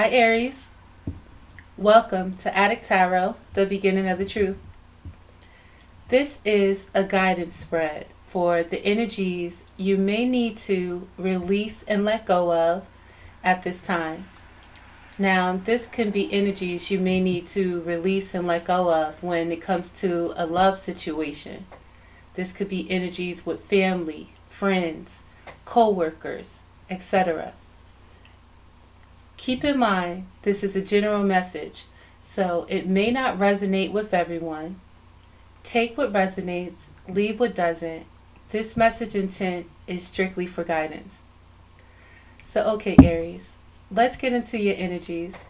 Hi Aries, welcome to Adik Tarot, the beginning of the truth. This is a guidance spread for the energies you may need to release and let go of at this time. Now, this can be energies you may need to release and let go of when it comes to a love situation. This could be energies with family, friends, co-workers, etc. Keep in mind, this is a general message, so it may not resonate with everyone. Take what resonates, leave what doesn't. This message intent is strictly for guidance. So, okay, Aries, let's get into your energies.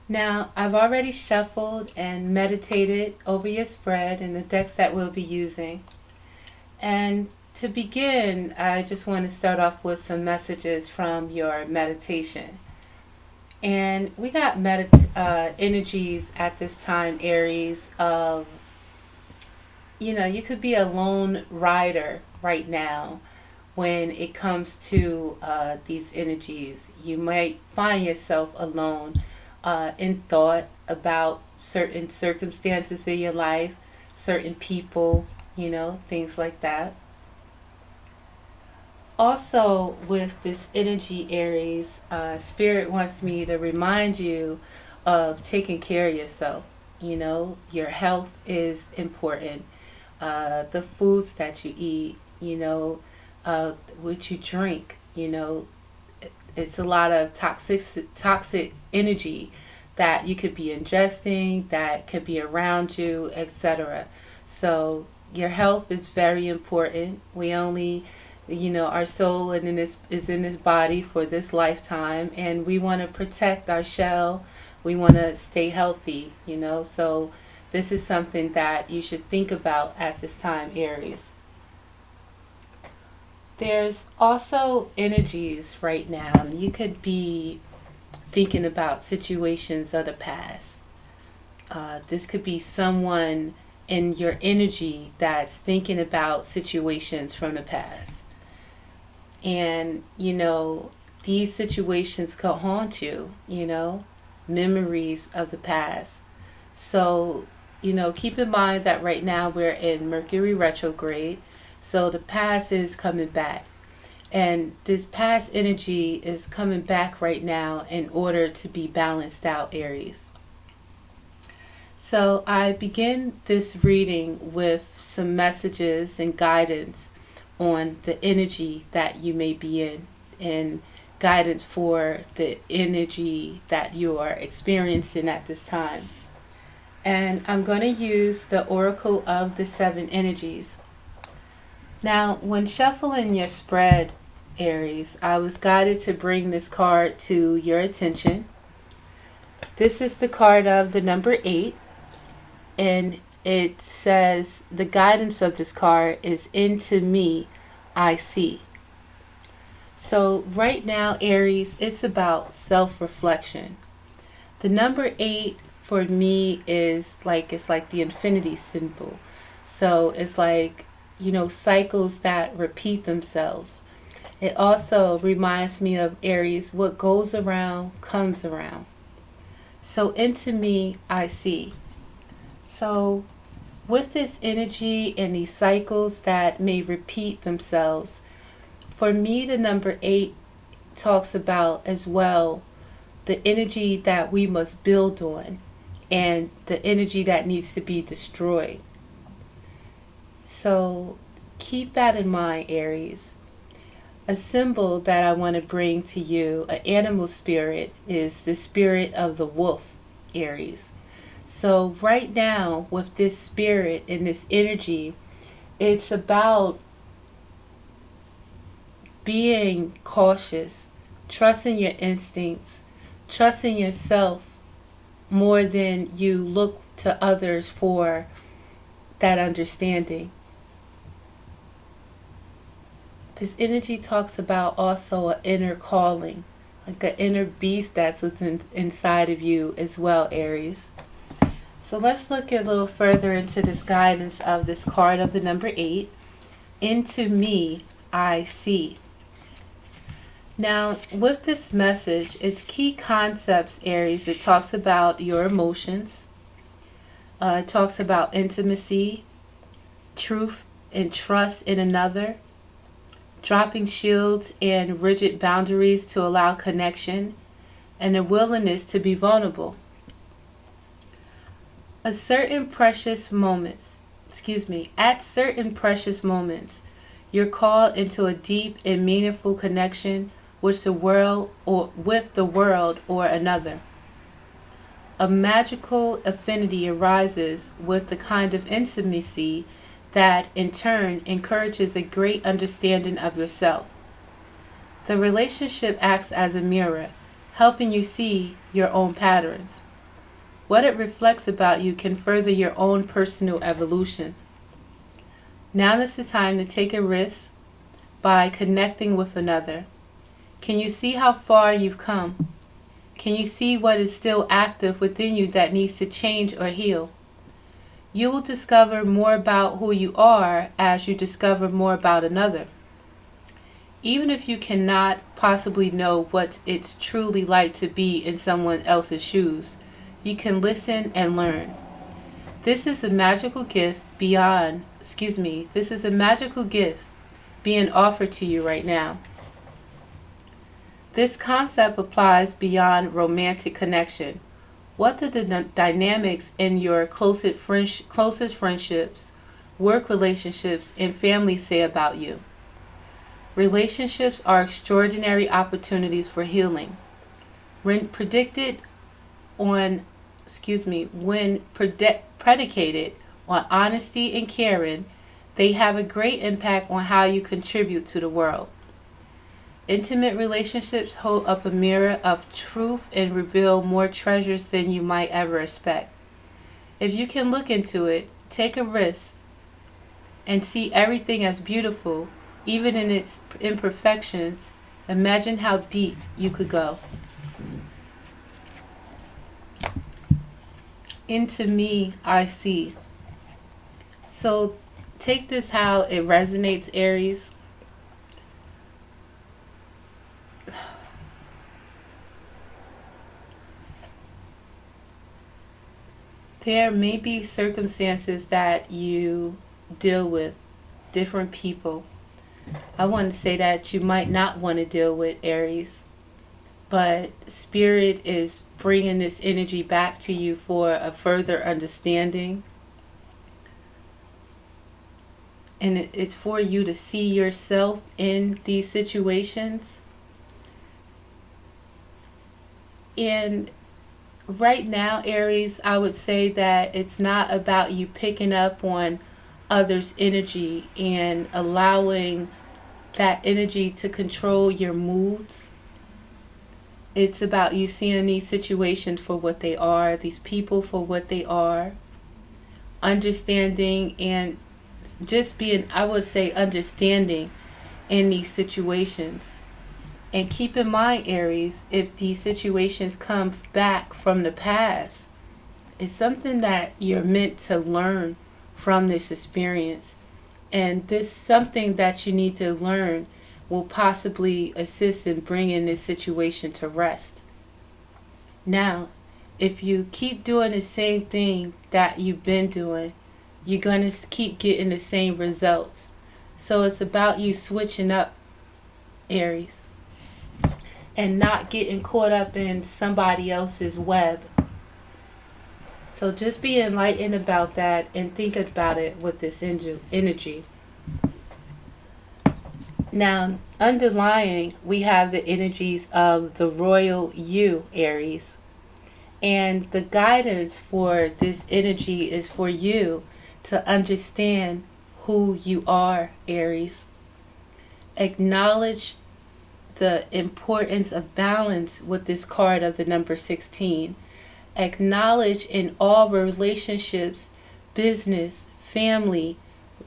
Now, I've already shuffled and meditated over your spread and the decks that we'll be using. And to begin, I just want to start off with some messages from your meditation. And we got energies at this time, Aries, of, you could be a lone rider right now when it comes to these energies. You might find yourself alone in thought about certain circumstances in your life, certain people, things like that. Also, with this energy, Aries, Spirit wants me to remind you of taking care of yourself. Your health is important. The foods that you eat, what you drink, it's a lot of toxic energy that you could be ingesting, that could be around you, etc. So your health is very important. We only our soul is in this body for this lifetime, and we want to protect our shell. We want to stay healthy, so this is something that you should think about at this time, Aries. There's also energies right now. You could be thinking about situations of the past. This could be someone in your energy that's thinking about situations from the past. And, these situations could haunt you, memories of the past. So, keep in mind that right now we're in Mercury retrograde. So the past is coming back. And this past energy is coming back right now in order to be balanced out, Aries. So I begin this reading with some messages and guidance on the energy that you may be in, and guidance for the energy that you are experiencing at this time. And I'm going to use the Oracle of the Seven Energies. Now, when shuffling your spread, Aries, I was guided to bring this card to your attention. This is the card of the number 8, and it says the guidance of this card is into me, I see. So right now, Aries, it's about self-reflection. The number 8 for me is it's like the infinity symbol. So it's like, cycles that repeat themselves. It also reminds me of, Aries, what goes around comes around. So into me, I see. So with this energy and these cycles that may repeat themselves, for me, the number 8 talks about as well the energy that we must build on and the energy that needs to be destroyed. So keep that in mind, Aries. A symbol that I want to bring to you, an animal spirit, is the spirit of the wolf, Aries. So right now, with this spirit and this energy, it's about being cautious, trusting your instincts, trusting yourself more than you look to others for that understanding. This energy talks about also an inner calling, like an inner beast that's within inside of you as well, Aries. So let's look a little further into this guidance of this card of the number 8. Into me, I see. Now, with this message, it's key concepts, Aries. It talks about your emotions. It talks about intimacy, truth and trust in another, dropping shields and rigid boundaries to allow connection, and a willingness to be vulnerable. At certain precious moments, you're called into a deep and meaningful connection with the world or another. A magical affinity arises with the kind of intimacy that in turn encourages a great understanding of yourself. The relationship acts as a mirror, helping you see your own patterns. What it reflects about you can further your own personal evolution. Now is the time to take a risk by connecting with another. Can you see how far you've come? Can you see what is still active within you that needs to change or heal? You will discover more about who you are as you discover more about another. Even if you cannot possibly know what it's truly like to be in someone else's shoes, you can listen and learn. This is a magical gift being offered to you right now. This concept applies beyond romantic connection. What do the dynamics in your closest friendships, work relationships, and family say about you? Relationships are extraordinary opportunities for healing. When predicated on honesty and caring, they have a great impact on how you contribute to the world. Intimate relationships hold up a mirror of truth and reveal more treasures than you might ever expect. If you can look into it, take a risk, and see everything as beautiful, even in its imperfections, imagine how deep you could go. Into me, I see. So take this how it resonates, Aries. There may be circumstances that you deal with, different people. I want to say that you might not want to deal with, Aries, but Spirit is bringing this energy back to you for a further understanding. And it's for you to see yourself in these situations. And right now, Aries, I would say that it's not about you picking up on others' energy and allowing that energy to control your moods. It's about you seeing these situations for what they are, these people for what they are, understanding and just being, I would say, understanding in these situations. And keep in mind, Aries, if these situations come back from the past, it's something that you're meant to learn from this experience. And this something that you need to learn will possibly assist in bringing this situation to rest. Now, if you keep doing the same thing that you've been doing, you're going to keep getting the same results. So it's about you switching up, Aries, and not getting caught up in somebody else's web. So just be enlightened about that and think about it with this energy. Now, underlying, we have the energies of the royal you, Aries. And the guidance for this energy is for you to understand who you are, Aries. Acknowledge the importance of balance with this card of the number 16. Acknowledge in all relationships, business, family,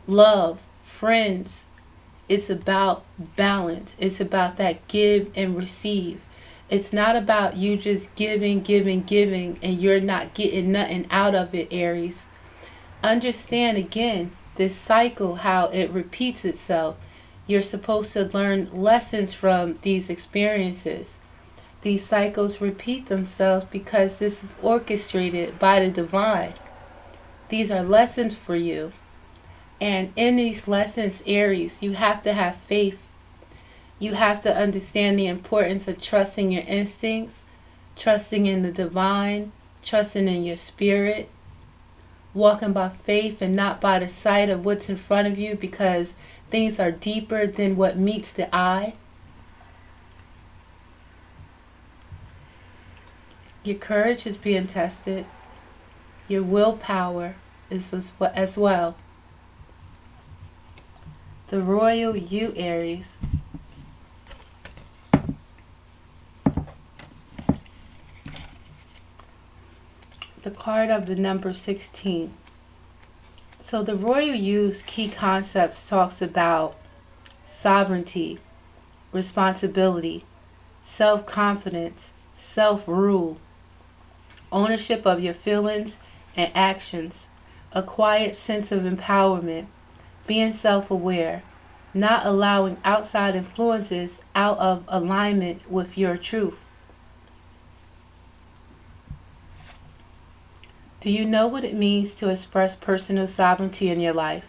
love, friends, it's about balance. It's about that give and receive. It's not about you just giving, and you're not getting nothing out of it, Aries. Understand again this cycle, how it repeats itself. You're supposed to learn lessons from these experiences. These cycles repeat themselves because this is orchestrated by the divine. These are lessons for you. And in these lessons, Aries, you have to have faith. You have to understand the importance of trusting your instincts, trusting in the divine, trusting in your spirit, walking by faith and not by the sight of what's in front of you, because things are deeper than what meets the eye. Your courage is being tested. Your willpower is as well. The Royal You, Aries. The card of the number 16. So the Royal You's key concepts talks about sovereignty, responsibility, self-confidence, self-rule, ownership of your feelings and actions, a quiet sense of empowerment, being self-aware, not allowing outside influences out of alignment with your truth. Do you know what it means to express personal sovereignty in your life?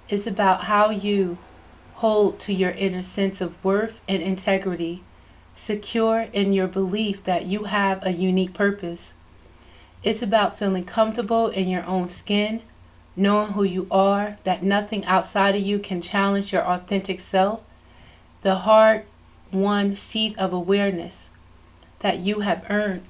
It's about how you hold to your inner sense of worth and integrity, secure in your belief that you have a unique purpose. It's about feeling comfortable in your own skin, knowing who you are, that nothing outside of you can challenge your authentic self, the hard-won seat of awareness that you have earned.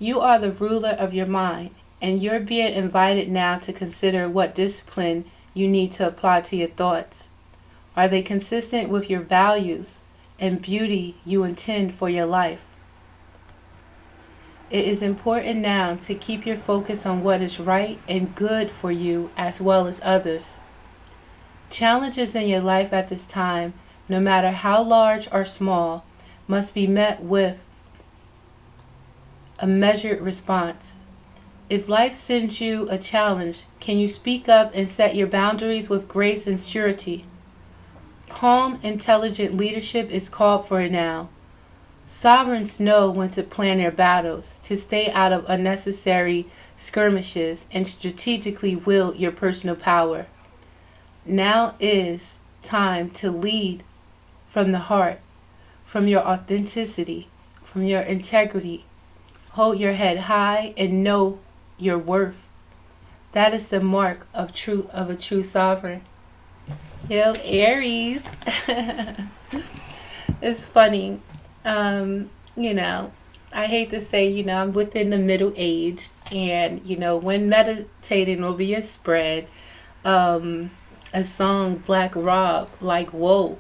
You are the ruler of your mind, and you're being invited now to consider what discipline you need to apply to your thoughts. Are they consistent with your values and beauty you intend for your life? It is important now to keep your focus on what is right and good for you as well as others. Challenges in your life at this time, no matter how large or small, must be met with a measured response. If life sends you a challenge, can you speak up and set your boundaries with grace and surety? Calm, intelligent leadership is called for now. Sovereigns know when to plan their battles, to stay out of unnecessary skirmishes, and strategically wield your personal power. Now is time to lead from the heart, from your authenticity, from your integrity. Hold your head high and know your worth. That is the mark of a true sovereign. Yo, Aries. It's funny. I hate to say, I'm within the middle age, and, when meditating over your spread, a song, Black Rob, like, whoa,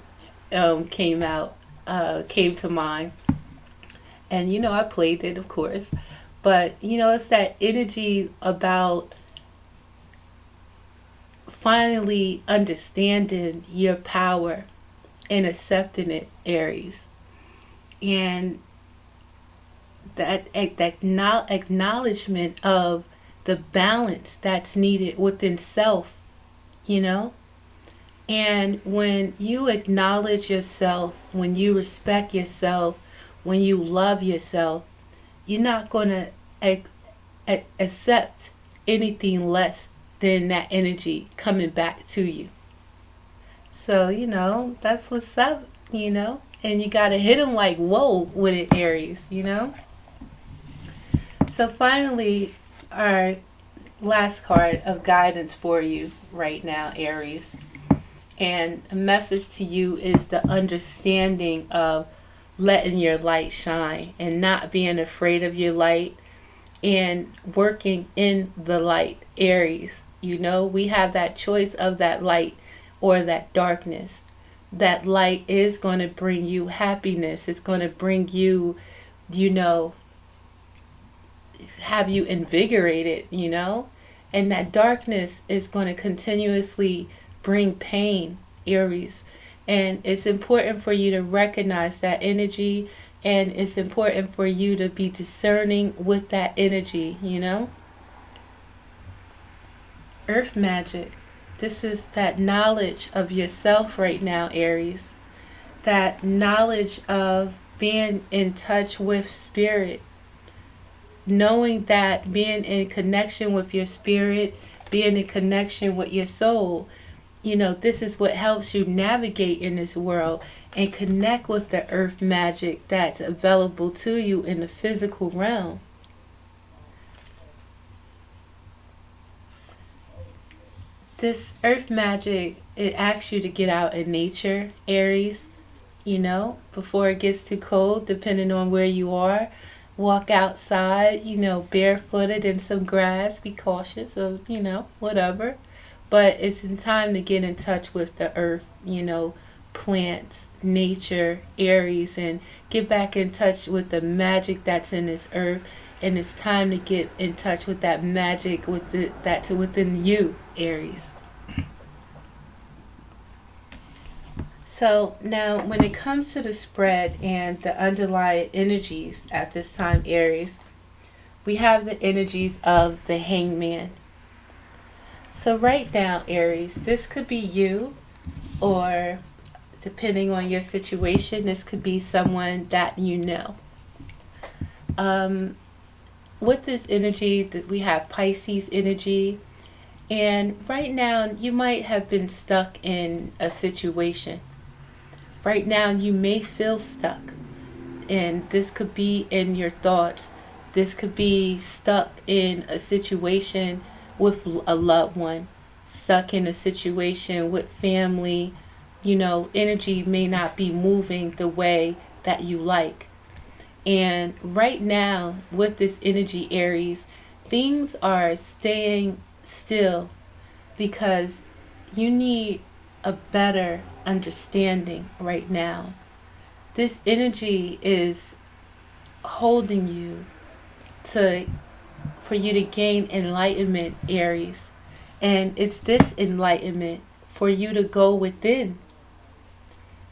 came to mind. And, I played it, of course. But, it's that energy about finally understanding your power and accepting it, Aries. And that acknowledgement of the balance that's needed within self, And when you acknowledge yourself, when you respect yourself, when you love yourself, you're not going to accept anything less than that energy coming back to you. So, that's what's up, And you got to hit them like, whoa, with it, Aries, So finally, our last card of guidance for you right now, Aries. And a message to you is the understanding of letting your light shine and not being afraid of your light and working in the light, Aries. We have that choice of that light or that darkness. That light is going to bring you happiness. It's going to bring you, have you invigorated, And that darkness is going to continuously bring pain, Aries. And it's important for you to recognize that energy, and it's important for you to be discerning with that energy, Earth magic. This is that knowledge of yourself right now, Aries. That knowledge of being in touch with spirit. Knowing that being in connection with your spirit, being in connection with your soul, this is what helps you navigate in this world and connect with the earth magic that's available to you in the physical realm. This earth magic, it asks you to get out in nature, Aries, before it gets too cold, depending on where you are. Walk outside, barefooted in some grass. Be cautious of, whatever. But it's in time to get in touch with the earth, plants, nature, Aries, and get back in touch with the magic that's in this earth. And it's time to get in touch with that magic that's within you, Aries. So now when it comes to the spread and the underlying energies at this time, Aries, we have the energies of the Hangman. So right now, Aries, this could be you, or depending on your situation, this could be someone that you know. With this energy, that we have Pisces energy, and right now you might have been stuck in a situation. Right now you may feel stuck, and this could be in your thoughts. This could be stuck in a situation with a loved one, stuck in a situation with family. Energy may not be moving the way that you like. And right now, with this energy, Aries, things are staying still because you need a better understanding right now. This energy is holding you for you to gain enlightenment, Aries. And it's this enlightenment for you to go within.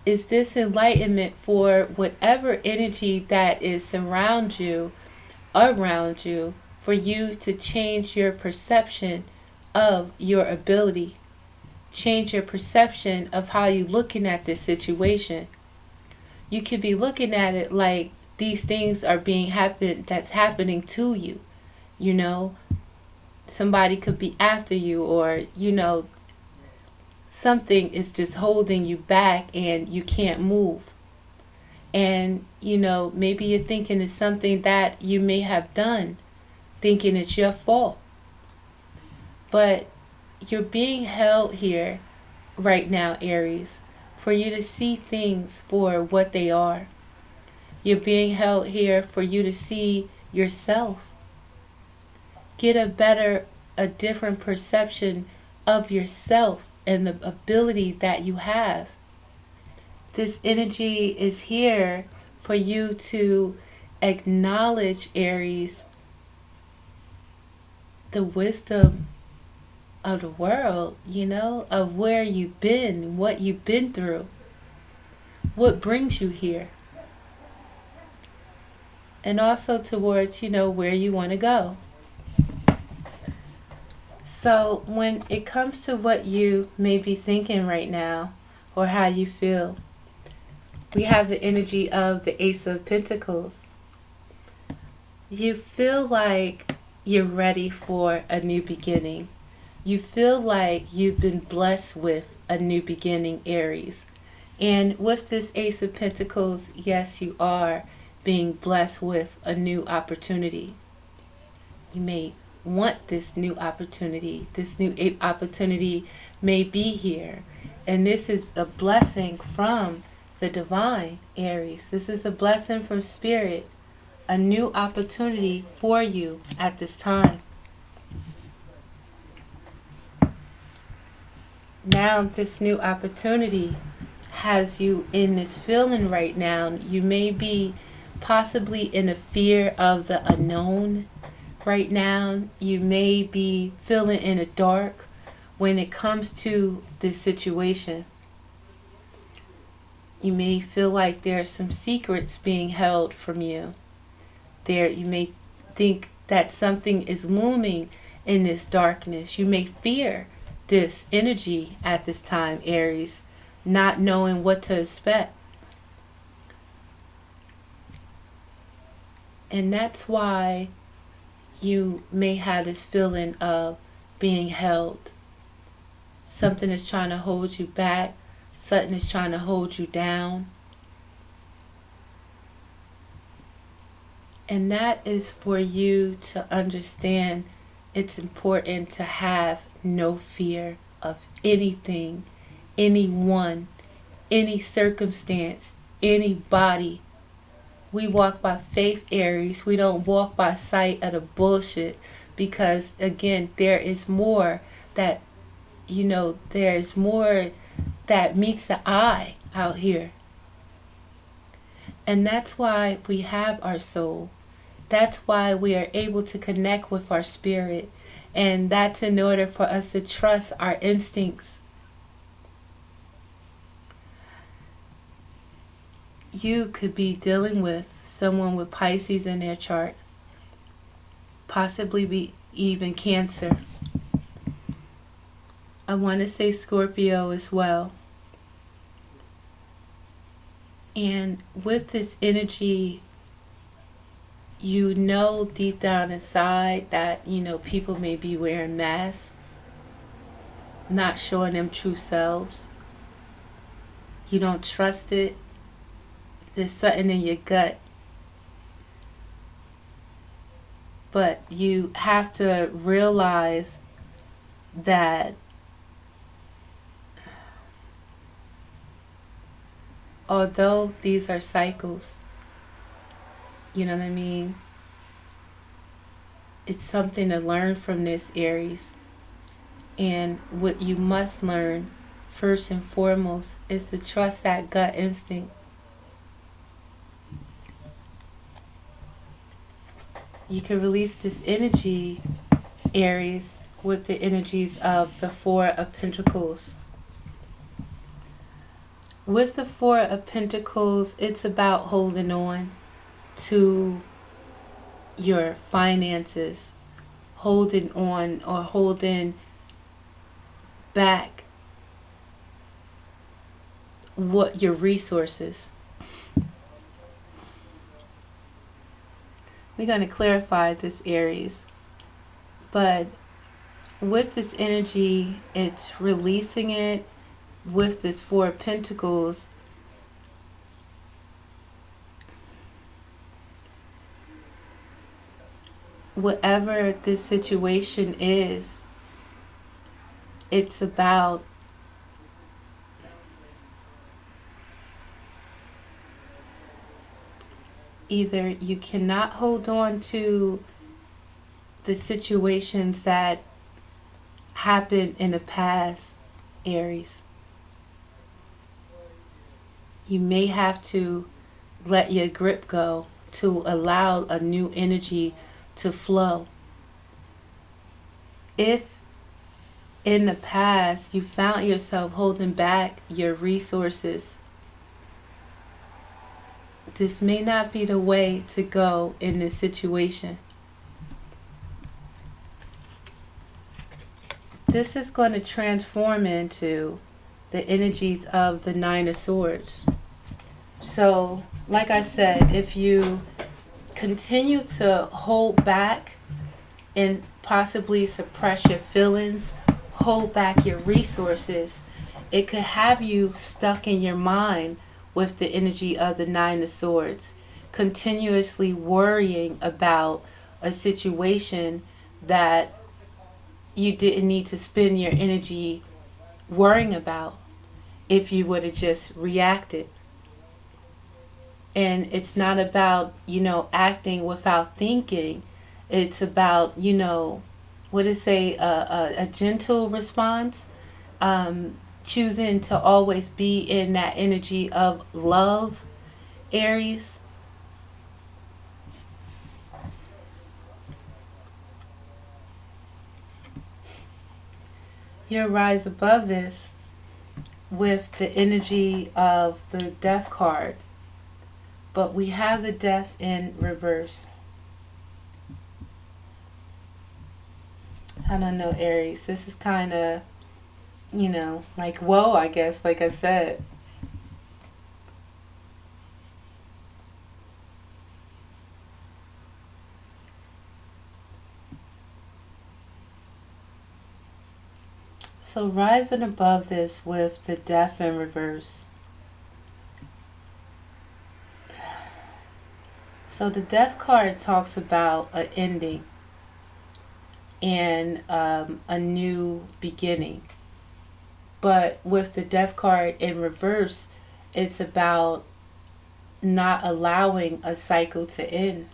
Is this enlightenment for whatever energy that is around you, for you to change your perception of your ability, change your perception of how you're looking at this situation. You could be looking at it like these things are that's happening to you. Somebody could be after you, or something is just holding you back and you can't move. And maybe you're thinking it's something that you may have done, thinking it's your fault. But you're being held here right now, Aries, for you to see things for what they are. You're being held here for you to see yourself. Get a different perception of yourself and the ability that you have. This energy is here for you to acknowledge, Aries, the wisdom of the world, of where you've been, what you've been through, what brings you here. And also towards, where you want to go. So when it comes to what you may be thinking right now, or how you feel, we have the energy of the Ace of Pentacles. You feel like you're ready for a new beginning. You feel like you've been blessed with a new beginning, Aries. And with this Ace of Pentacles, yes, you are being blessed with a new opportunity. You may want this new opportunity. This new opportunity may be here. And this is a blessing from the divine, Aries. This is a blessing from Spirit. A new opportunity for you at this time. Now this new opportunity has you in this feeling right now. You may be possibly in a fear of the unknown. Right now, you may be feeling in the dark when it comes to this situation. You may feel like there are some secrets being held from you. You may think that something is looming in this darkness. You may fear this energy at this time, Aries, not knowing what to expect. And that's why you may have this feeling of being held. Something is trying to hold you back. Something is trying to hold you down. And that is for you to understand it's important to have no fear of anything, anyone, any circumstance, anybody. We walk by faith, Aries. We don't walk by sight of the bullshit, because again, there is more that, there's more that meets the eye out here. And that's why we have our soul. That's why we are able to connect with our spirit. And that's in order for us to trust our instincts. You could be dealing with someone with Pisces in their chart. Possibly be even Cancer. I want to say Scorpio as well. And with this energy, you know deep down inside that, people may be wearing masks, not showing them true selves. You don't trust it. There's something in your gut. But you have to realize that although these are cycles, you know what I mean? It's something to learn from this, Aries. And what you must learn, first and foremost, is to trust that gut instinct. You can release this energy, Aries, with the energies of the Four of Pentacles. With the Four of Pentacles, it's about holding on to your finances, holding on or holding back what your resources. We're going to clarify this, Aries. But with this energy, it's releasing it. With this Four of Pentacles, whatever this situation is, it's about either you cannot hold on to the situations that happened in the past, Aries. You may have to let your grip go to allow a new energy to flow. If in the past you found yourself holding back your resources, this may not be the way to go in this situation. This is going to transform into the energies of the Nine of Swords. So, like I said, if you continue to hold back and possibly suppress your feelings, hold back your resources, it could have you stuck in your mind with the energy of the Nine of Swords, continuously worrying about a situation that you didn't need to spend your energy worrying about if you would have just reacted. And it's not about, acting without thinking. It's about, what is a gentle response, choosing to always be in that energy of love, Aries. You'll rise above this with the energy of the Death card. But we have the Death in reverse. I don't know, Aries. This is kind of you know, like, whoa, I guess, like I said. So rising above this with the Death in reverse. So the Death card talks about an ending and a new beginning. But with the Death card in reverse, it's about not allowing a cycle to end.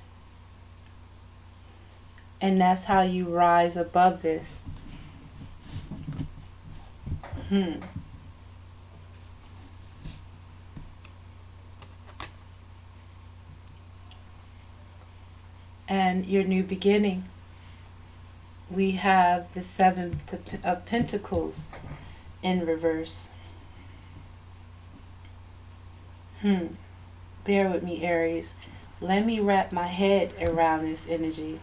And that's how you rise above this. And your new beginning. We have the Seven of Pentacles in reverse. Bear with me, Aries. Let me wrap my head around this energy.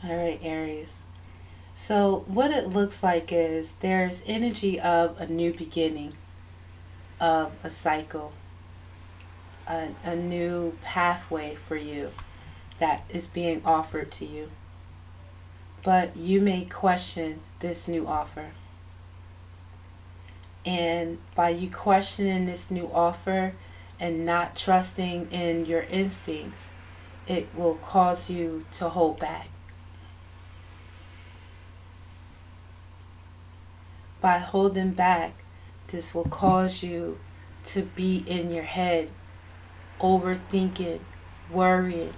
All right, Aries. So what it looks like is there's energy of a new beginning, of a cycle, a new pathway for you that is being offered to you. But you may question this new offer. And by you questioning this new offer and not trusting in your instincts, it will cause you to hold back. By holding back, this will cause you to be in your head, overthinking, worrying,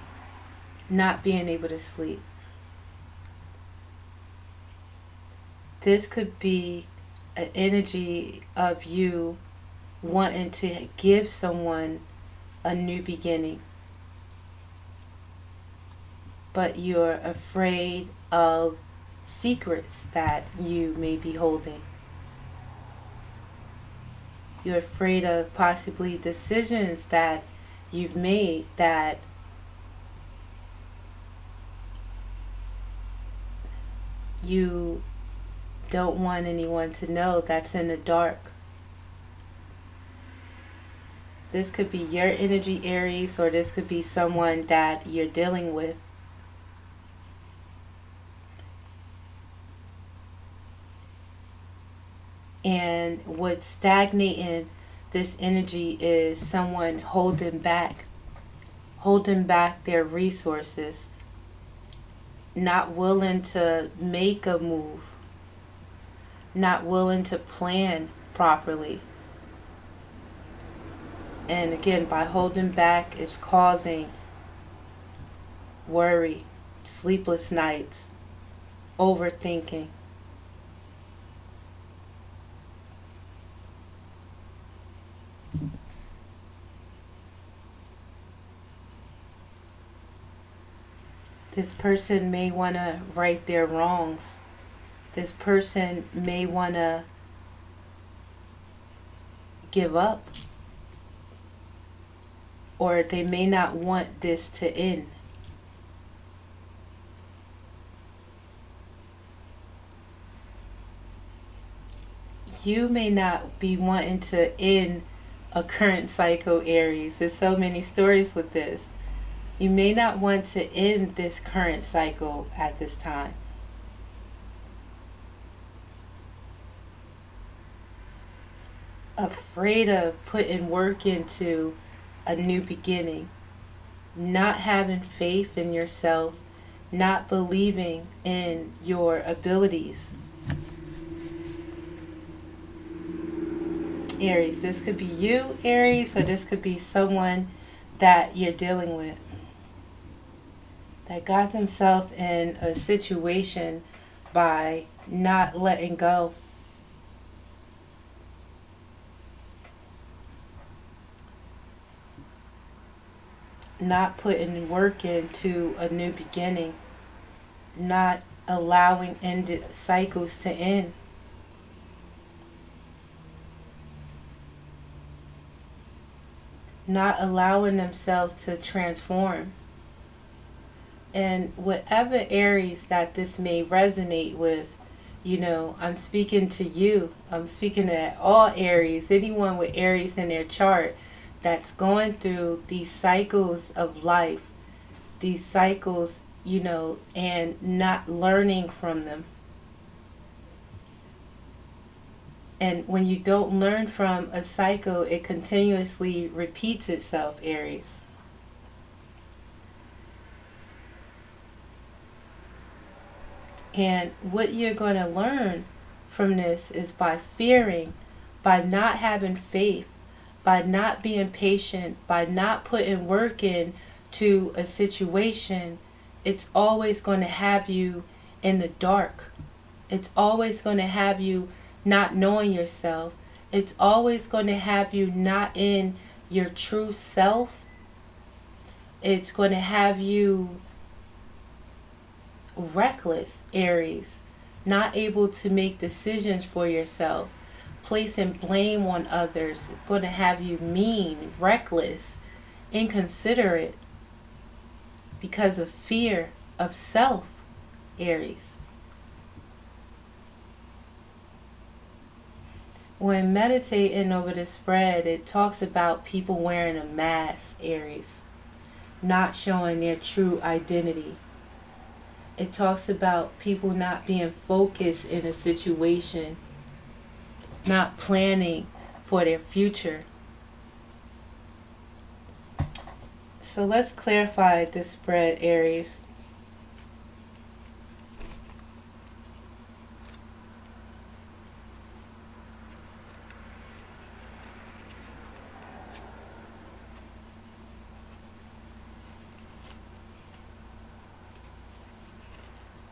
not being able to sleep. This could be an energy of you wanting to give someone a new beginning, but you're afraid of secrets that you may be holding. You're afraid of possibly decisions that you've made that you don't want anyone to know, that's in the dark. This could be your energy, Aries, or this could be someone that you're dealing with. And what's stagnating this energy is someone holding back their resources, not willing to make a move, not willing to plan properly. And again, by holding back, it's causing worry, sleepless nights, overthinking. This person may want to right their wrongs. This person may want to give up. Or they may not want this to end. You may not be wanting to end a current cycle, Aries. There's so many stories with this. You may not want to end this current cycle at this time. Afraid of putting work into a new beginning. Not having faith in yourself. Not believing in your abilities. Aries, this could be you, Aries, or this could be someone that you're dealing with that got themselves in a situation by not letting go. not putting work into a new beginning, not allowing ended cycles to end. Not allowing themselves to transform. And whatever Aries that this may resonate with, I'm speaking to you. I'm speaking to all Aries, anyone with Aries in their chart that's going through these cycles of life, these cycles, and not learning from them. And when you don't learn from a cycle, it continuously repeats itself, Aries. And what you're going to learn from this is by fearing, by not having faith, by not being patient, by not putting work in to a situation, it's always going to have you in the dark. It's always going to have you not knowing yourself. It's always going to have you not in your true self. It's going to have you reckless, Aries, not able to make decisions for yourself, placing blame on others. It's going to have you mean, reckless, inconsiderate because of fear of self, Aries. When meditating over the spread, it talks about people wearing a mask, Aries, not showing their true identity. It talks about people not being focused in a situation, not planning for their future. So let's clarify this spread, Aries.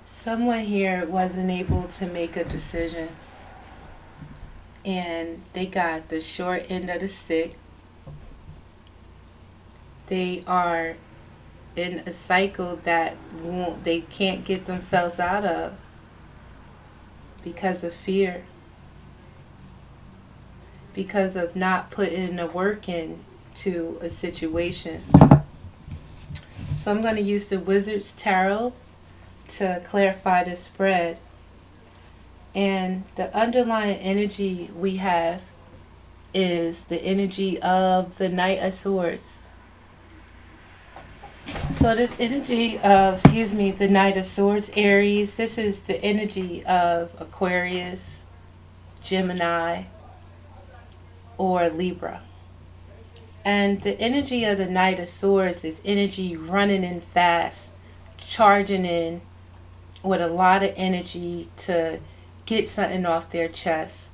Someone here wasn't able to make a decision, and they got the short end of the stick. They are in a cycle that they can't get themselves out of because of fear, because of not putting the work in to a situation. So I'm going to use the Wizard's Tarot to clarify the spread. And the underlying energy we have is the energy of the Knight of Swords. So this energy of, the Knight of Swords, Aries, this is the energy of Aquarius, Gemini, or Libra. And the energy of the Knight of Swords is energy running in fast, charging in with a lot of energy to get something off their chest,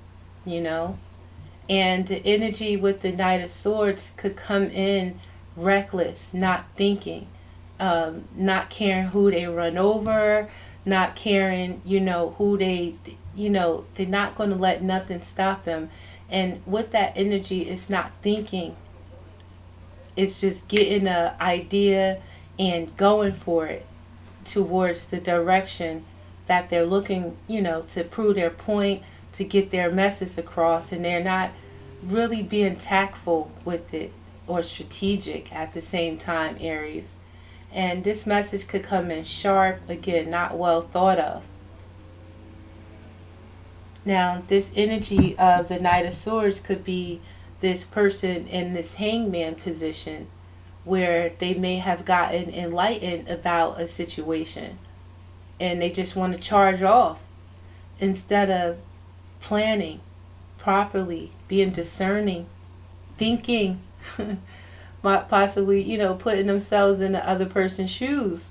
And the energy with the Knight of Swords could come in reckless, not thinking, not caring who they run over, not caring, who they're not going to let nothing stop them. And with that energy, it's not thinking. It's just getting an idea and going for it towards the direction that they're looking, to prove their point, to get their message across, and they're not really being tactful with it or strategic at the same time, Aries. And this message could come in sharp, again, not well thought of. Now, this energy of the Knight of Swords could be this person in this hangman position, where they may have gotten enlightened about a situation and they just want to charge off instead of planning properly, being discerning, thinking, possibly, putting themselves in the other person's shoes.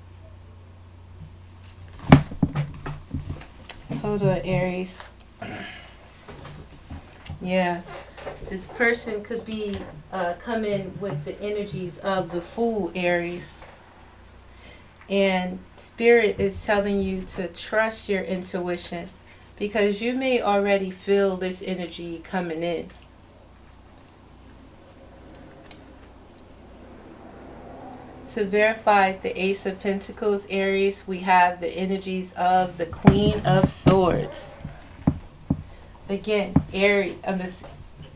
Hold on, Aries. Yeah. This person could be come in with the energies of the Fool, Aries. And Spirit is telling you to trust your intuition, because you may already feel this energy coming in. To verify the Ace of Pentacles, Aries, we have the energies of the Queen of Swords. Again, Aries,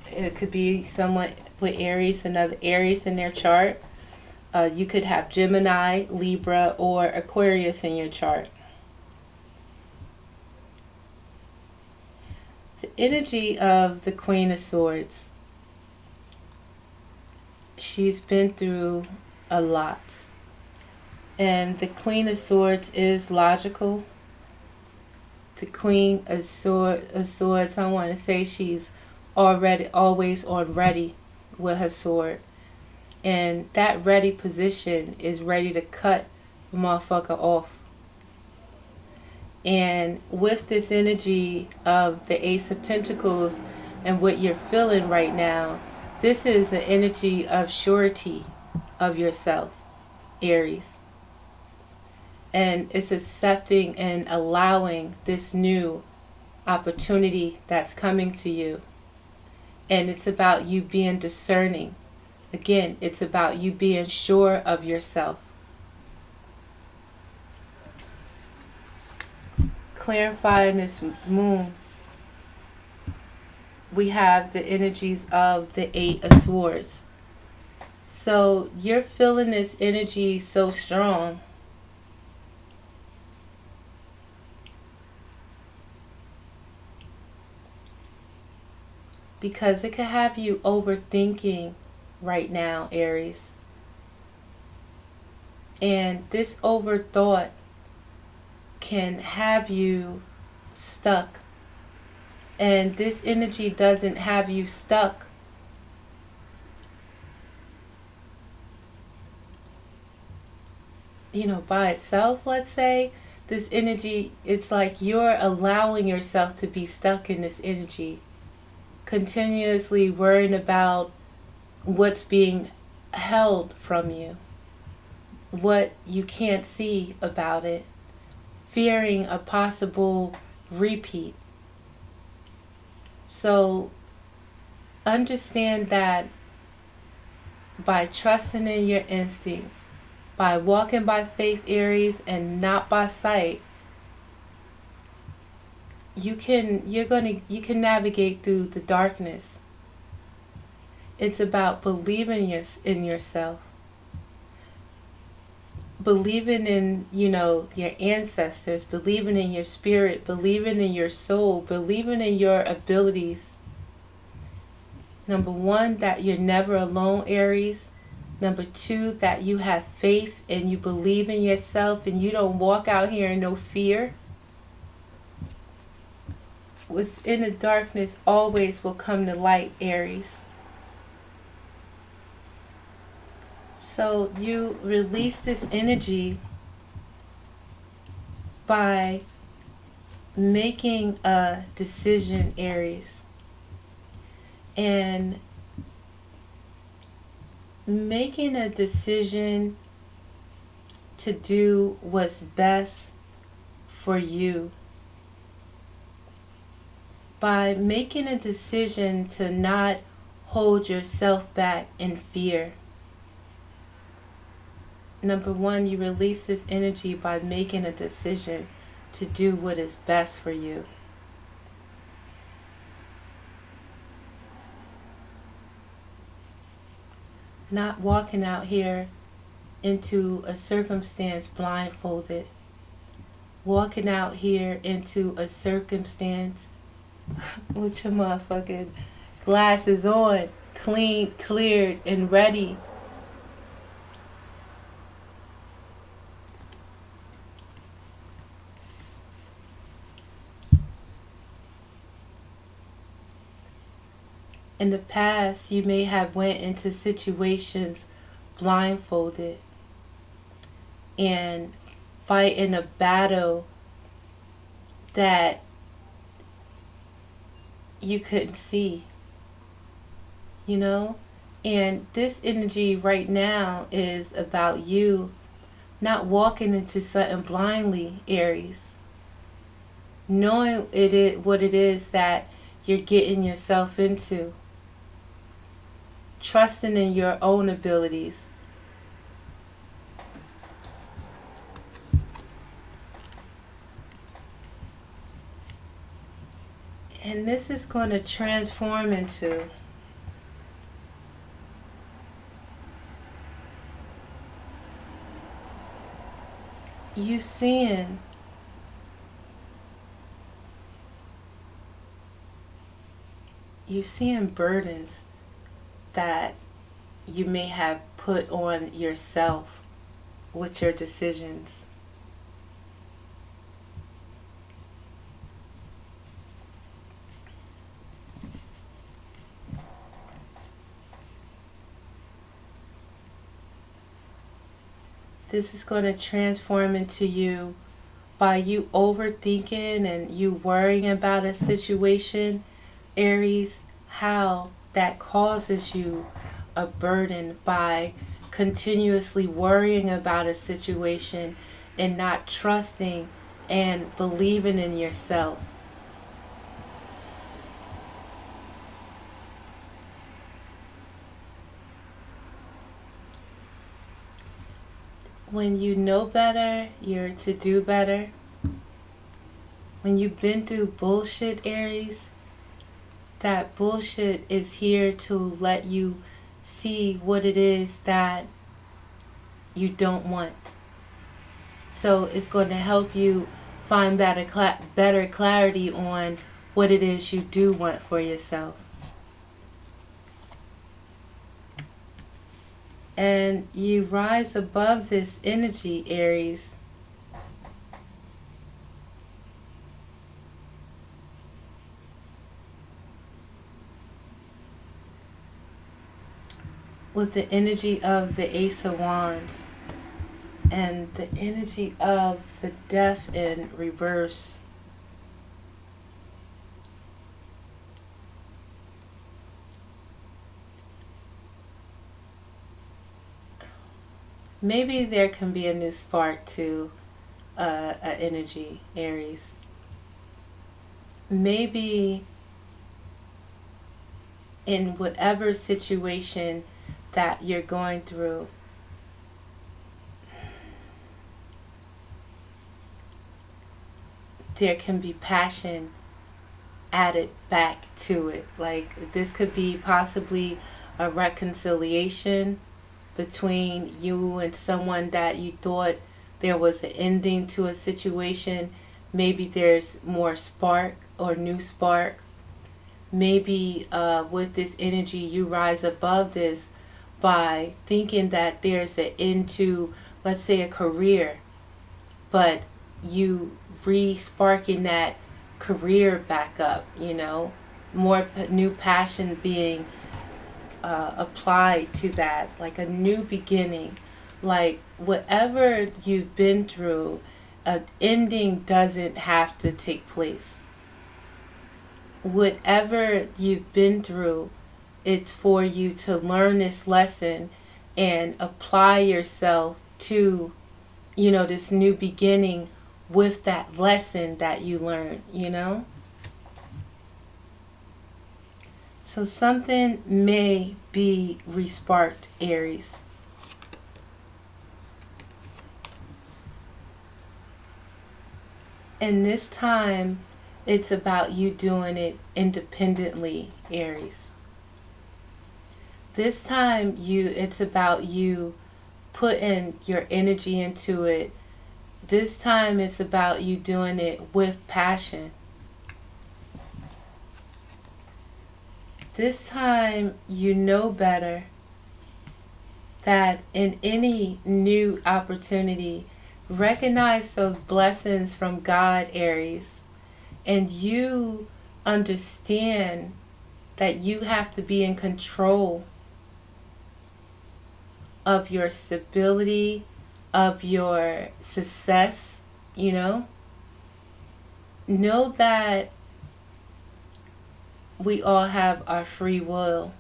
it could be someone with Aries, another Aries in their chart. You could have Gemini, Libra, or Aquarius in your chart. The energy of the Queen of Swords. She's been through a lot. And the Queen of Swords is logical. The Queen of Swords, I want to say she's always on ready with her sword. And that ready position is ready to cut the motherfucker off. And with this energy of the Ace of Pentacles and what you're feeling right now, this is an energy of surety of yourself, Aries. And it's accepting and allowing this new opportunity that's coming to you. And it's about you being discerning. Again, it's about you being sure of yourself. Clarifying this moon, we have the energies of the Eight of Swords. So you're feeling this energy so strong. Because it could have you overthinking right now, Aries. And this overthought can have you stuck. And this energy doesn't have you stuck. You know, by itself, let's say. This energy, it's like you're allowing yourself to be stuck in this energy. Continuously worrying about what's being held from you. What you can't see about it. Fearing a possible repeat. So understand that by trusting in your instincts, by walking by faith, Aries, and not by sight, you can navigate through the darkness. It's about believing in yourself. Believing in, your ancestors, believing in your spirit, believing in your soul, believing in your abilities. Number one, that you're never alone, Aries. Number two, that you have faith and you believe in yourself and you don't walk out here in no fear. What's in the darkness always will come to light, Aries. So you release this energy by making a decision, Aries. And making a decision to do what's best for you. By making a decision to not hold yourself back in fear. Number one, you release this energy by making a decision to do what is best for you. Not walking out here into a circumstance blindfolded. Walking out here into a circumstance with your motherfucking glasses on, clean, cleared, and ready. In the past, you may have went into situations blindfolded and fighting a battle that you couldn't see, And this energy right now is about you not walking into something blindly, Aries. Knowing what it is that you're getting yourself into. Trusting in your own abilities. And this is going to transform into you seeing burdens that you may have put on yourself with your decisions. This is going to transform into you by you overthinking and you worrying about a situation, Aries, how that causes you a burden by continuously worrying about a situation and not trusting and believing in yourself. When you know better, you're to do better. When you've been through bullshit, Aries, that bullshit is here to let you see what it is that you don't want. So it's going to help you find better clarity on what it is you do want for yourself. And you rise above this energy, Aries. With the energy of the Ace of Wands and the energy of the Death in reverse. Maybe there can be a new spark to an energy, Aries. Maybe in whatever situation that you're going through, there can be passion added back to it. Like this could be possibly a reconciliation between you and someone that you thought there was an ending to a situation. Maybe there's more spark or new spark. Maybe with this energy you rise above this by thinking that there's an end to, let's say, a career, but you re-sparking that career back up, more new passion being applied to that, like a new beginning. Like whatever you've been through, an ending doesn't have to take place. Whatever you've been through, it's for you to learn this lesson and apply yourself to, this new beginning with that lesson that you learned, So something may be resparked, Aries. And this time, it's about you doing it independently, Aries. This time, it's about you putting your energy into it. This time, it's about you doing it with passion. This time, you know better that in any new opportunity, recognize those blessings from God, Aries, and you understand that you have to be in control of your stability, of your success, Know that we all have our free will.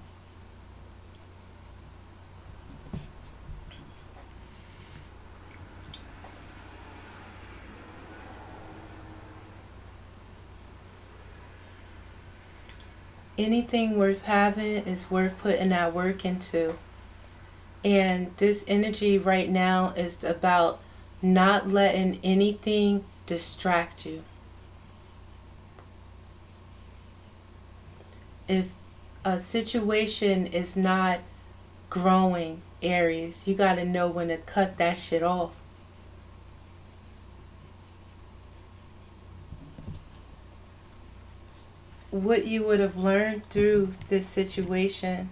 Anything worth having is worth putting that work into. And this energy right now is about not letting anything distract you. If a situation is not growing, Aries, you got to know when to cut that shit off. What you would have learned through this situation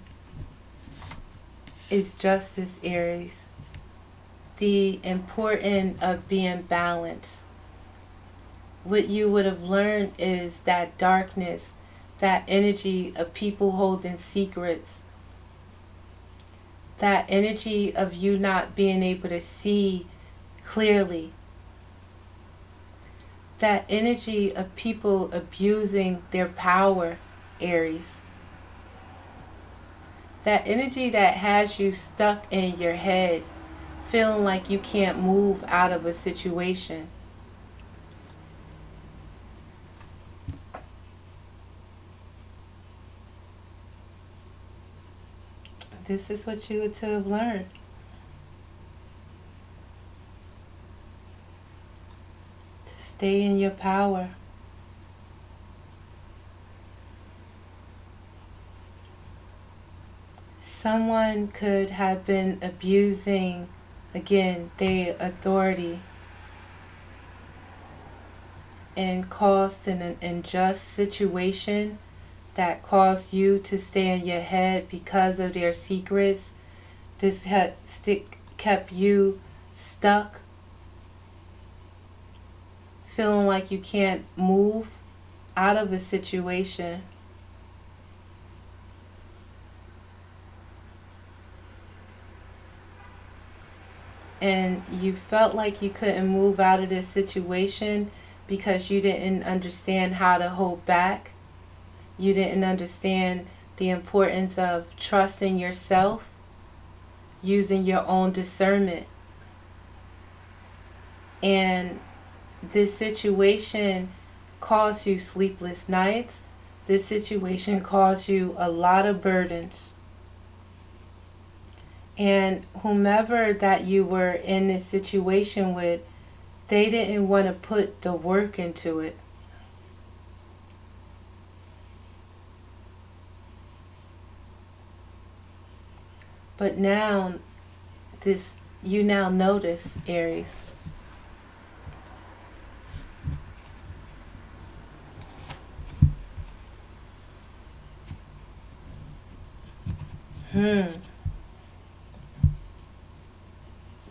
is justice, Aries. The importance of being balanced. What you would have learned is that darkness, that energy of people holding secrets, that energy of you not being able to see clearly, that energy of people abusing their power, Aries. That energy that has you stuck in your head, feeling like you can't move out of a situation. This is what you were to have learned. To stay in your power. Someone could have been abusing, again, their authority and caused an unjust situation that caused you to stay in your head because of their secrets. This kept you stuck, feeling like you can't move out of a situation. And you felt like you couldn't move out of this situation because you didn't understand how to hold back. You didn't understand the importance of trusting yourself, using your own discernment. And this situation caused you sleepless nights. This situation caused you a lot of burdens. And whomever that you were in this situation with, they didn't want to put the work into it. But now, you now notice, Aries.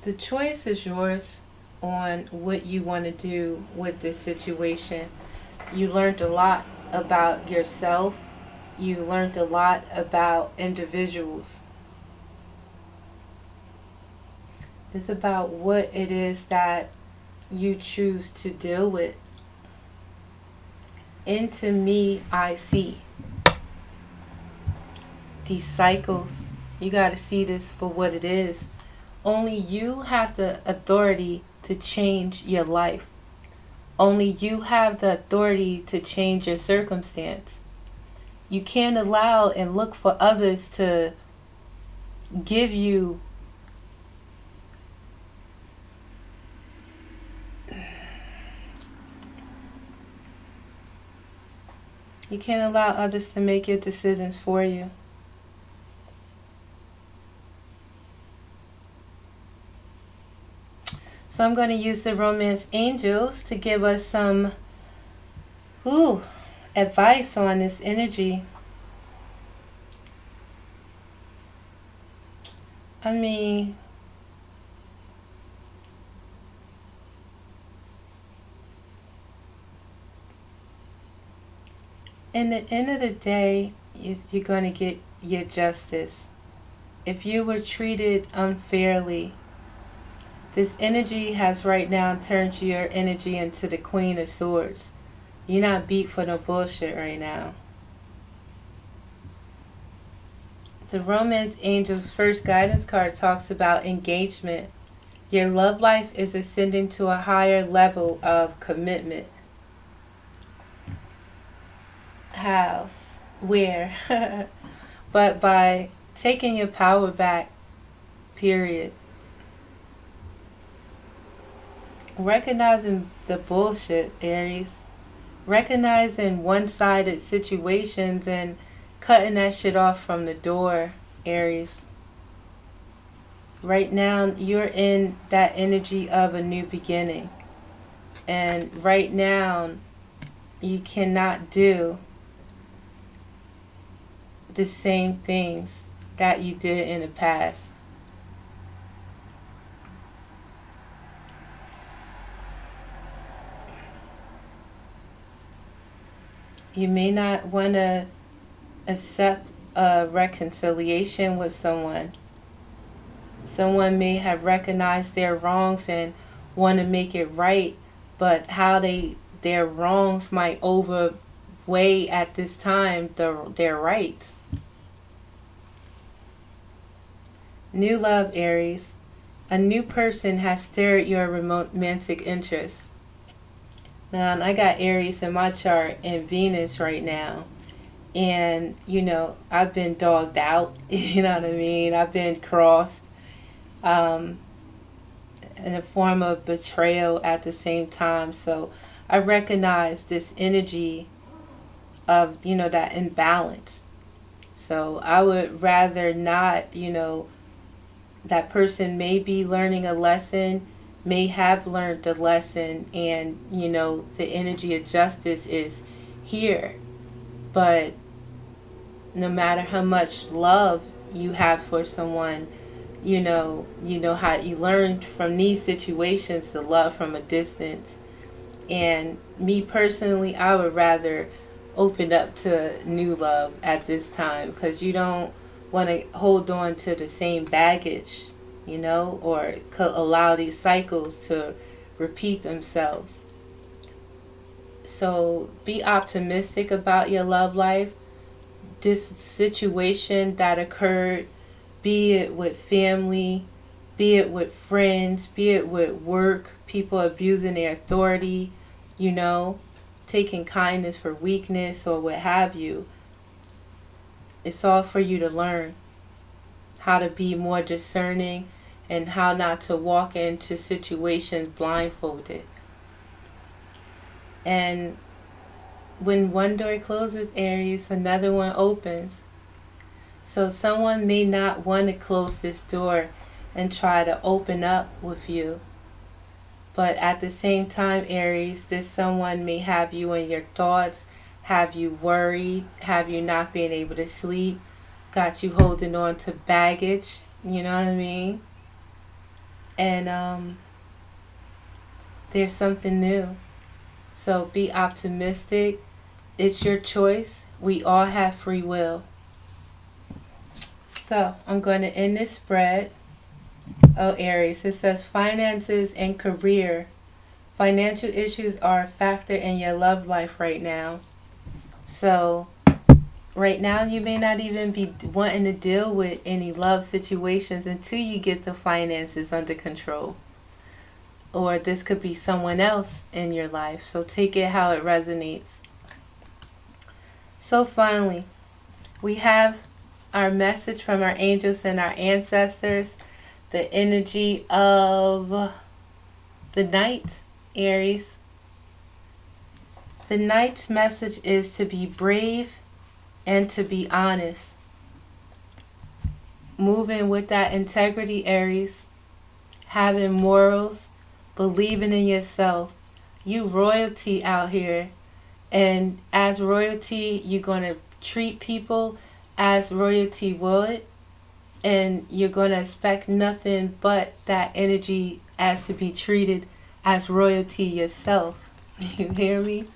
The choice is yours on what you want to do with this situation. You learned a lot about yourself. You learned a lot about individuals. It's about what it is that you choose to deal with. Into me, I see these cycles. You got to see this for what it is. Only you have the authority to change your life. Only you have the authority to change your circumstance. You can't allow and look for others to give you You can't allow others to make your decisions for you. So I'm going to use the romance angels to give us some advice on this energy. I mean, in the end of the day, you're going to get your justice. If you were treated unfairly, this energy has right now turned your energy into the Queen of Swords. You're not beat for no bullshit right now. The Romance Angel's first guidance card talks about engagement. Your love life is ascending to a higher level of commitment. How? Where? But by taking your power back, period. Recognizing the bullshit, Aries. Recognizing one-sided situations and cutting that shit off from the door, Aries. Right now, you're in that energy of a new beginning. And right now, you cannot do the same things that you did in the past. You may not want to accept a reconciliation with someone. Someone may have recognized their wrongs and want to make it right, but how their wrongs might overweigh at this time their rights. New love, Aries. A new person has stirred your romantic interest. Now, I got Aries in my chart and Venus right now. And, I've been dogged out. You know what I mean? I've been crossed. In a form of betrayal at the same time. So I recognize this energy of, that imbalance. So I would rather not, that person may be learning a lesson, may have learned a lesson, and, the energy of justice is here. But no matter how much love you have for someone, you know how you learned from these situations to love from a distance. And me personally, I would rather open up to new love at this time, because you don't want to hold on to the same baggage, or allow these cycles to repeat themselves. So be optimistic about your love life. This situation that occurred, be it with family, be it with friends, be it with work, people abusing their authority, taking kindness for weakness or what have you. It's all for you to learn how to be more discerning and how not to walk into situations blindfolded. And when one door closes, Aries, another one opens. So someone may not want to close this door and try to open up with you. But at the same time, Aries, this someone may have you in your thoughts, have you worried, have you not being able to sleep, got you holding on to baggage, you know what I mean? And there's something new. So be optimistic. It's your choice. We all have free will. So I'm going to end this spread. Oh, Aries, it says finances and career. Financial issues are a factor in your love life right now. So right now you may not even be wanting to deal with any love situations until you get the finances under control. Or this could be someone else in your life. So take it how it resonates. So finally, we have our message from our angels and our ancestors. The energy of the night, Aries. The night's message is to be brave and to be honest. Moving with that integrity, Aries. Having morals, believing in yourself. You royalty out here. And as royalty, you're going to treat people as royalty would. And you're going to expect nothing but that energy as to be treated as royalty yourself. You hear me?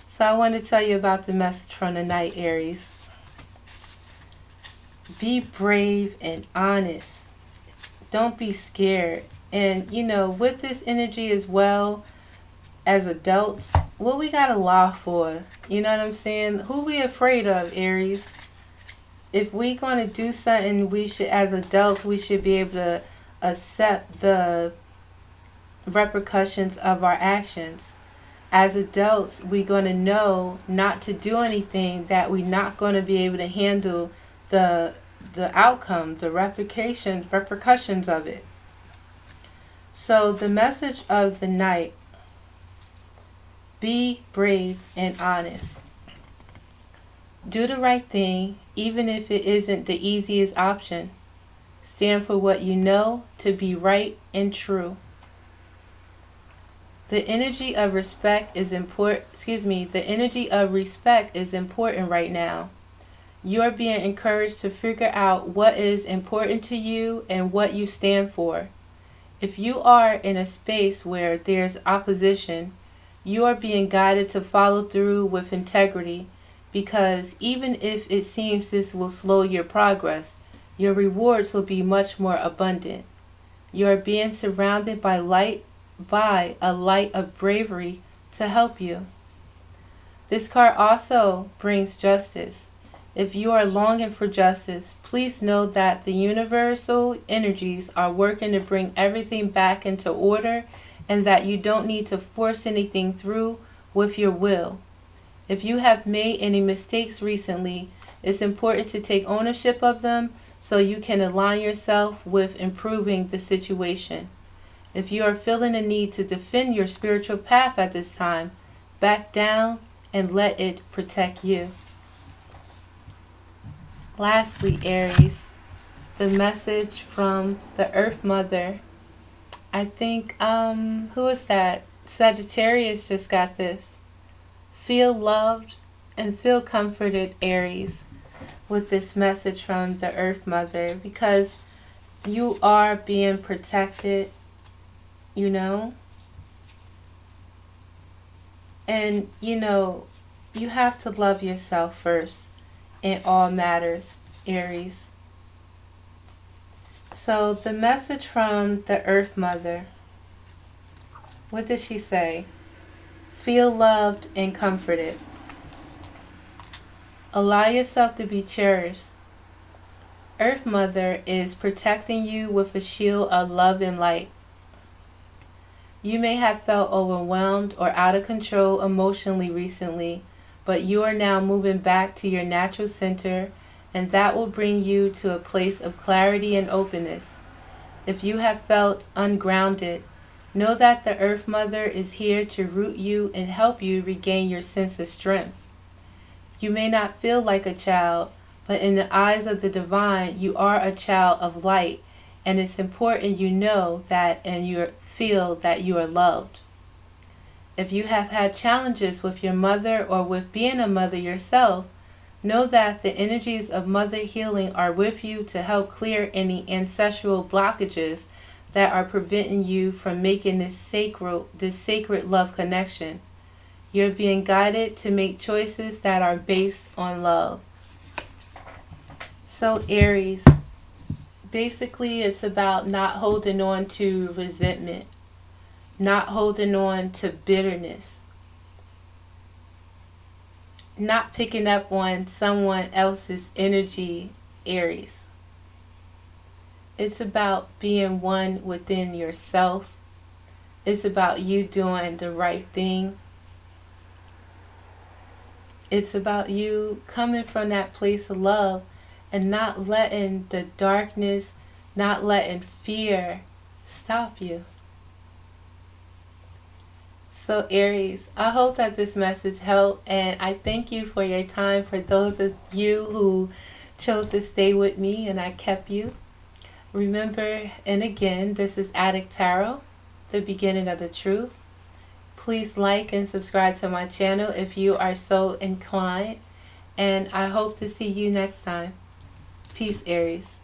So I want to tell you about the message from the night, Aries. Be brave and honest. Don't be scared. And, with this energy as well, as adults, what we got to lie for? You know what I'm saying? Who we afraid of, Aries? If we going to do something, we should, as adults, we should be able to accept the repercussions of our actions. As adults, we're going to know not to do anything that we're not going to be able to handle the outcome, the repercussions of it. So the message of the night, be brave and honest. Do the right thing, even if it isn't the easiest option. Stand for what you know to be right and true. The energy of respect is the energy of respect is important right now. You are being encouraged to figure out what is important to you and what you stand for. If you are in a space where there's opposition, you are being guided to follow through with integrity, because even if it seems this will slow your progress, your rewards will be much more abundant. You are being surrounded by a light of bravery to help you. This card also brings justice. If you are longing for justice, please know that the universal energies are working to bring everything back into order, and that you don't need to force anything through with your will. If you have made any mistakes recently, it's important to take ownership of them so you can align yourself with improving the situation. If you are feeling a need to defend your spiritual path at this time, back down and let it protect you. Lastly, Aries, the message from the Earth Mother. I think, who is that? Sagittarius just got this. Feel loved and feel comforted, Aries, with this message from the Earth Mother, because you are being protected, you know? And, you have to love yourself first in all matters, Aries. So the message from the Earth Mother, what does she say? Feel loved and comforted. Allow yourself to be cherished. Earth Mother is protecting you with a shield of love and light. You may have felt overwhelmed or out of control emotionally recently, but you are now moving back to your natural center, and that will bring you to a place of clarity and openness. If you have felt ungrounded, know that the Earth Mother is here to root you and help you regain your sense of strength. You may not feel like a child, but in the eyes of the divine, you are a child of light, and it's important you know that and you feel that you are loved. If you have had challenges with your mother or with being a mother yourself, know that the energies of mother healing are with you to help clear any ancestral blockages that are preventing you from making this sacred love connection. You're being guided to make choices that are based on love. So Aries, basically it's about not holding on to resentment, not holding on to bitterness, not picking up on someone else's energy, Aries. It's about being one within yourself. It's about you doing the right thing. It's about you coming from that place of love and not letting the darkness, not letting fear stop you. So Aries, I hope that this message helped, and I thank you for your time. For those of you who chose to stay with me and I kept you. Remember, and again, this is Adik Tarot, the beginning of the truth. Please like and subscribe to my channel if you are so inclined, and I hope to see you next time. Peace, Aries.